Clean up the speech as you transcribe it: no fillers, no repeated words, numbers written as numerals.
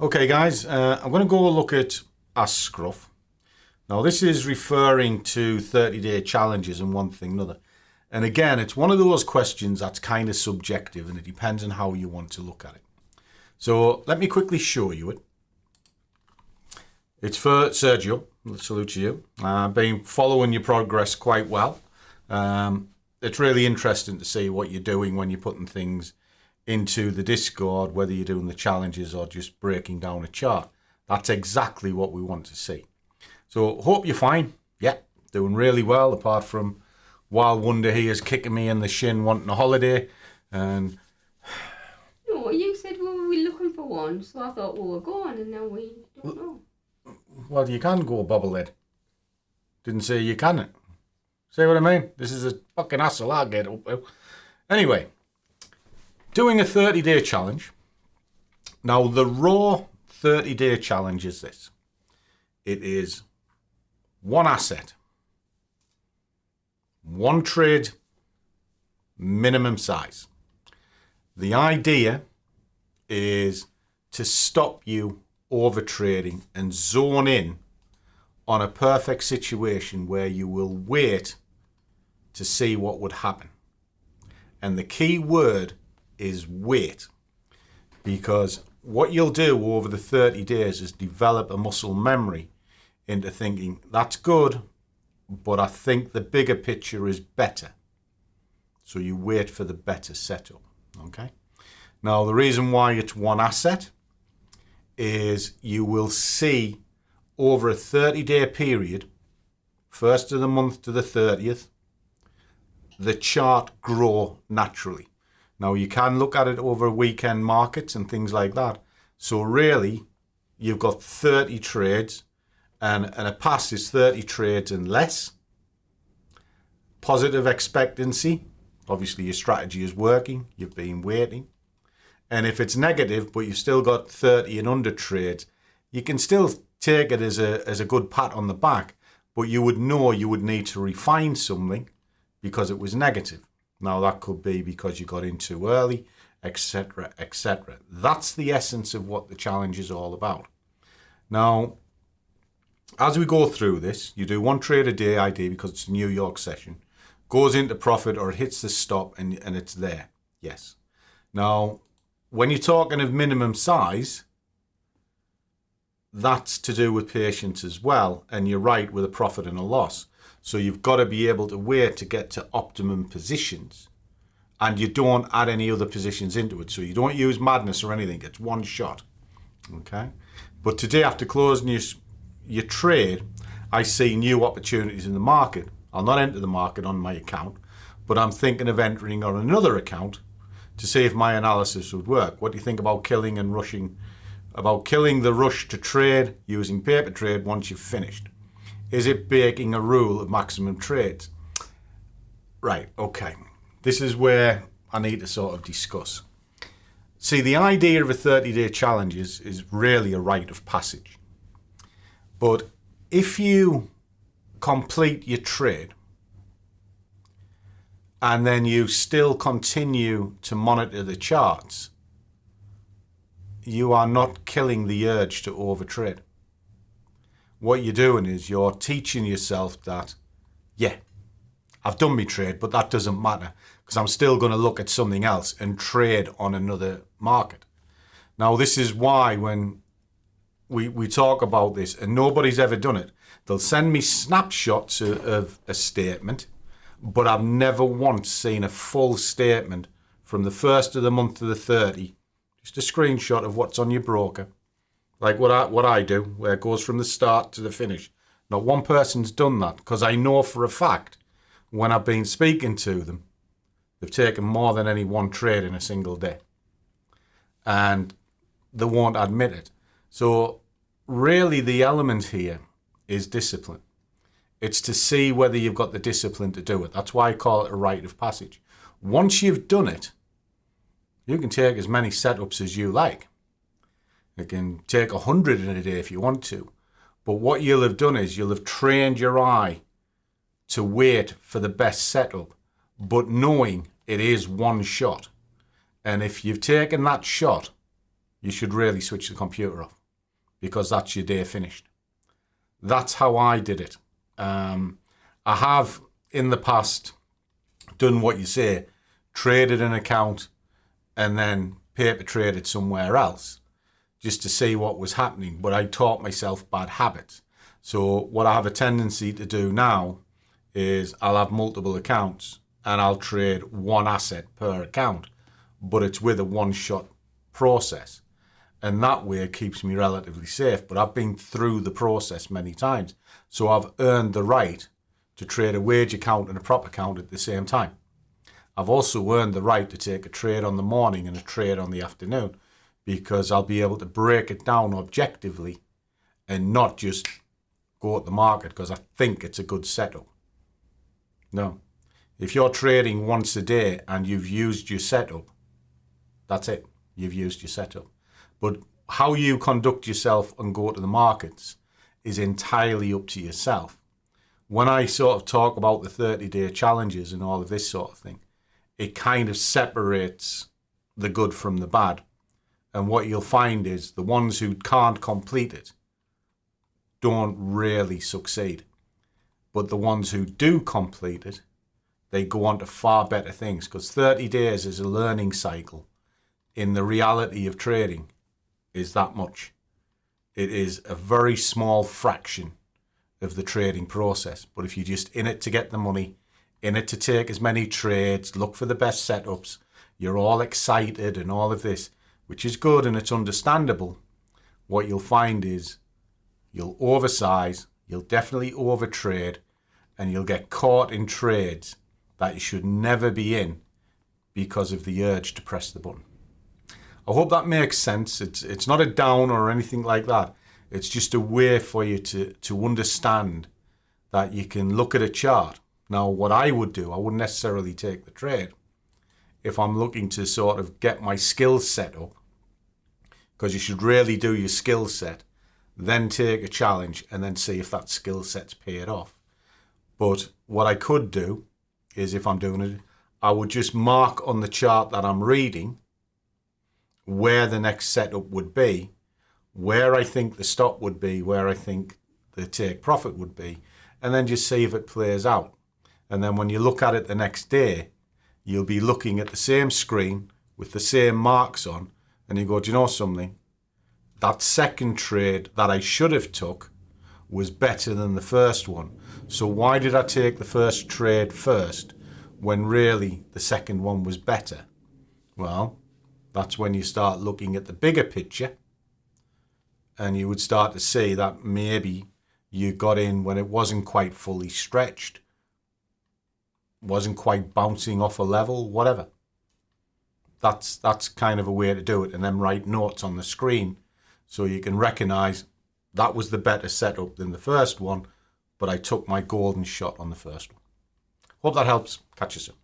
Okay guys, I'm going to go look at a scruff. Now this is referring to 30-day challenges and one thing another. And again, it's one of those questions that's kind of subjective and it depends on how you want to look at it. So let me quickly show you it. It's for Sergio. Salute to you. I've been following your progress quite well. It's really interesting to see what you're doing when you're putting things into the Discord, whether you're doing the challenges or just breaking down a chart. That's exactly what we want to see. So hope you're fine. Yeah, doing really well, apart from Wild Wonder here is kicking me in the shin wanting a holiday. And no, you said we were looking for one, so I thought we were going and now we don't know. Well, you can go bobblehead. Didn't say you can't. See what I mean? This is a fucking hassle I get up to. Anyway, doing a 30-day challenge. Now, the raw 30-day challenge is this. It is one asset, one trade, minimum size. The idea is to stop you over trading and zone in on a perfect situation where you will wait to see what would happen. And the key word is wait, because what you'll do over the 30 days is develop a muscle memory into thinking that's good, but I think the bigger picture is better. So you wait for the better setup. Okay. Now the reason why it's one asset is you will see over a 30-day period, first of the month to the 30th, the chart grow naturally. Now you can look at it over weekend markets and things like that. So really, you've got 30 trades and a pass is 30 trades and less. Positive expectancy, obviously your strategy is working, you've been waiting. And if it's negative, but you've still got 30 and under trades, you can still take it as a good pat on the back, but you would know you would need to refine something because it was negative. Now that could be because you got in too early, etc., etc. That's the essence of what the challenge is all about. Now, as we go through this, you do one trade a day ID because it's a New York session, goes into profit or it hits the stop and it's there. Yes. Now, when you're talking of minimum size, that's to do with patience as well. And you're right with a profit and a loss. So you've got to be able to wait to get to optimum positions. And you don't add any other positions into it. So you don't use madness or anything. It's one shot. Okay. But today, after closing your trade, I see new opportunities in the market. I'll not enter the market on my account, but I'm thinking of entering on another account to see if my analysis would work. What do you think about killing and rushing, about killing the rush to trade using paper trade once you've finished? Is it breaking a rule of maximum trades? Right, okay. This is where I need to sort of discuss. See, the idea of a 30-day challenge is really a rite of passage. But if you complete your trade and then you still continue to monitor the charts, you are not killing the urge to overtrade. What you're doing is you're teaching yourself that, yeah, I've done my trade, but that doesn't matter because I'm still going to look at something else and trade on another market. Now, this is why when we talk about this and nobody's ever done it, they'll send me snapshots of a statement, but I've never once seen a full statement from the first of the month to the 30, just a screenshot of what's on your broker. Like what I do, where it goes from the start to the finish. Not one person's done that because I know for a fact when I've been speaking to them, they've taken more than any one trade in a single day. And they won't admit it. So really the element here is discipline. It's to see whether you've got the discipline to do it. That's why I call it a rite of passage. Once you've done it, you can take as many setups as you like. You can take 100 in a day if you want to. But what you'll have done is you'll have trained your eye to wait for the best setup, but knowing it is one shot. And if you've taken that shot, you should really switch the computer off, because that's your day finished. That's how I did it. I have in the past done what you say, traded an account and then paper traded somewhere else just to see what was happening. But I taught myself bad habits. So what I have a tendency to do now is I'll have multiple accounts and I'll trade one asset per account, but it's with a one-shot process. And that way it keeps me relatively safe. But I've been through the process many times. So I've earned the right to trade a wage account and a prop account at the same time. I've also earned the right to take a trade on the morning and a trade on the afternoon, because I'll be able to break it down objectively and not just go at the market because I think it's a good setup. No. If you're trading once a day and you've used your setup, that's it. You've used your setup. But how you conduct yourself and go to the markets is entirely up to yourself. When I sort of talk about the 30-day challenges and all of this sort of thing, it kind of separates the good from the bad. And what you'll find is the ones who can't complete it don't really succeed. But the ones who do complete it, they go on to far better things, because 30 days is a learning cycle in the reality of trading is that much. It is a very small fraction of the trading process. But if you're just in it to get the money, in it to take as many trades, look for the best setups, you're all excited and all of this, which is good and it's understandable, what you'll find is you'll oversize, you'll definitely overtrade, and you'll get caught in trades that you should never be in because of the urge to press the button. I hope that makes sense. It's not a down or anything like that. It's just a way for you to understand that you can look at a chart. Now, what I would do, I wouldn't necessarily take the trade if I'm looking to sort of get my skill set up, because you should really do your skill set, then take a challenge and then see if that skill set's paid off. But what I could do is, if I'm doing it, I would just mark on the chart that I'm reading where the next setup would be, where I think the stop would be, where I think the take profit would be, and then just see if it plays out. And then when you look at it the next day, you'll be looking at the same screen with the same marks on, and you go, do you know something? That second trade that I should have took was better than the first one. So why did I take the first trade first when really the second one was better? Well, that's when you start looking at the bigger picture, and you would start to see that maybe you got in when it wasn't quite fully stretched, wasn't quite bouncing off a level, whatever. That's kind of a way to do it, and then write notes on the screen so you can recognize that was the better setup than the first one, but I took my golden shot on the first one. Hope that helps. Catch you soon.